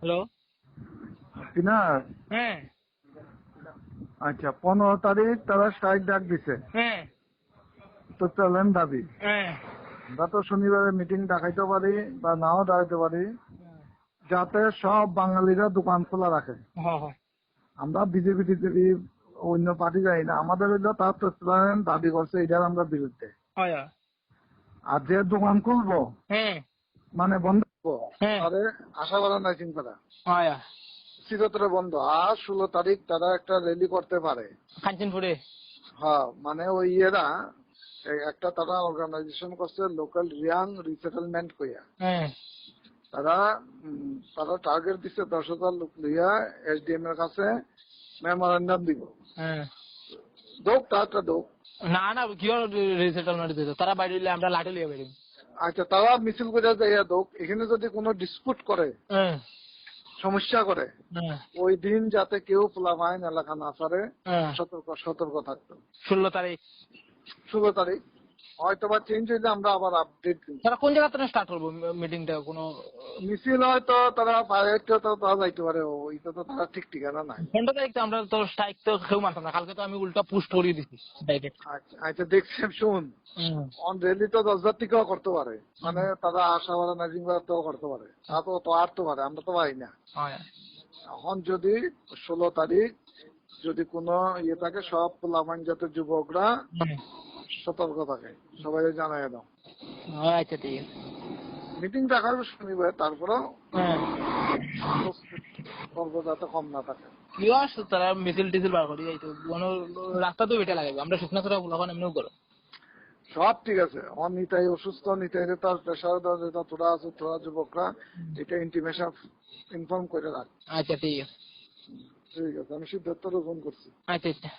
Hello. কিনার হ্যাঁ আচ্ছা 15 তারিখ তারা স্ট্রাইক ডাক দিছে, হ্যাঁ তো চলেন দাবি হ্যাঁ আমরা তো শনিবারে মিটিং ডাকাইতে পারি বা নাও ডাকাইতে পারি, যাতে সব বাঙালিরা দোকান খোলা রাখে। হ্যাঁ হ্যাঁ আমরা বিজেপি টিজেপি অন্য পার্টি যাই না, আমাদের হইলো তার তত্ত্বাবধান দাবি করছে, এটার আমরা বিরুদ্ধে। হয় আর যে দোকান খুলবো হ্যাঁ মানে বন্ধ করবো হ্যাঁ তাদের আশা করা নাই চিন্তা হয় চিরতরে বন্ধ। আর 16 তারিখ তারা একটা র্যালি করতে পারে। কাঞ্চনপুরে। হ্যাঁ মানে ওই একটা তারা অর্গানাইজেশন করছে লোকাল রিয়াং রিসেটেলমেন্ট কইয়া। হ্যাঁ তারা তারা টার্গেট দিচ্ছে 10,000 লোক লইয়া এসডিএম এর কাছে মেমোরেন্ডাম দিব। হ্যাঁ দোক তারটা দোক। না না কিয় রিসেটলমেন্ট দিত তারা বাইরে হইলে আমরা লাঠি লিয়ে বেরিয়ে। আচ্ছা তারা মিছিল করে যাইয়া দোক, এখানে যদি কোনো ডিসপুট করে হ্যাঁ সমস্যা করে হ্যাঁ ওই দিন যাতে কেউ পোলাপাইন এলাকা না ছাড়ে হ্যাঁ সতর্ক থাকতো। 16 তারিখ 16 তারিখ হয়তো বা চেঞ্জ হইলে আমরা আবার আপডেট দিব। তারা কোন জায়গা থেকে স্টার্ট করবো মিটিংটা? কোনো মিছিল হয়তো তারা বাইরে তারা যাইতে পারে, ওইটা তো তারা ঠিক ঠিকানা নাই। 15 তারিখ তো আমরা তো স্ট্রাইক তো কেউ মানতাম না, কালকে তো আমি উল্টা পুস্ট করিয়ে দিছি ডাইরেক্ট। আচ্ছা আচ্ছা দেখছি শুন, অন রেলি তো 10,000 টিকাও করতে পারে, মানে তারা আশা বাড়া নাজিং বাড়াতেও করতে পারে, তা তো আর তো পারে, আমরা তো পারি না। হয় এখন যদি 16 তারিখ যদি কোনো ইয়ে থাকে, সব পোলাপান যাতে যুবকরা সতর্ক থাকে, সবাই জানাই দাও। আচ্ছা ঠিক আছে। মিটিং রাখার শনিবার, তারপরেও হ্যাঁ খরচ যাতে কম না থাকে। কি আছে তারা মিছিল টিছিল বার করি যাইতো কোনো রাস্তা তো বেটা লাগে, আমরা শুকনা করে ওখানে এমনিও করো। সব ঠিক আছে, আমার নিতাই অসুস্থ, নিতাই তার প্রেশার যেটা তোরা আছে, তোরা যুবকরা এটা ইন্টিমেশন ইনফর্ম করে রাখ। আচ্ছা ঠিক আছে। ঠিক আছে, আমি সিদ্ধার্থরে ফোন করছি। আচ্ছা আচ্ছা।